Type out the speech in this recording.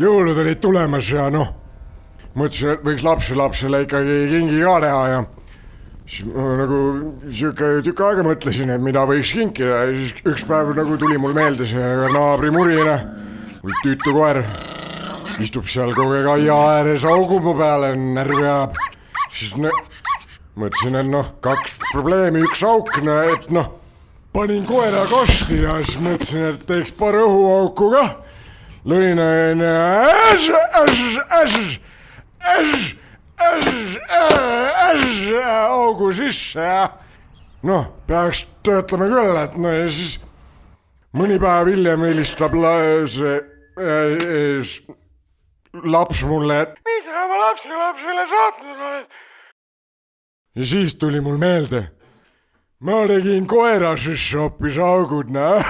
jõulud olid tulemas ja noh, mõtlesin, et võiks lapsele ikkagi kingi ka teha ja siis ma nagu siuke tükk aega mõtlesin, et mida võiks kinkida ja siis üks päev nagu tuli mul meelde see naabri Murine, tüütu koer, istub seal kogu aeg aia ääres, augub mu peale, närv jääb. Siis mõtlesin, et noh, 2 probleemi, 1 auk, et noh, panin koera kosti ja siis mõtlesin, et teeks paar õhuauku ka. Lõin augu sisse ja noh, peaks töötlema küll, et no ja siis mõni päev hiljem helistab laps mulle, et mis sa oma lapsele saatnud oled? Ja siis tuli mul meelde, ma tegin koera sisse hoopis augud, näe.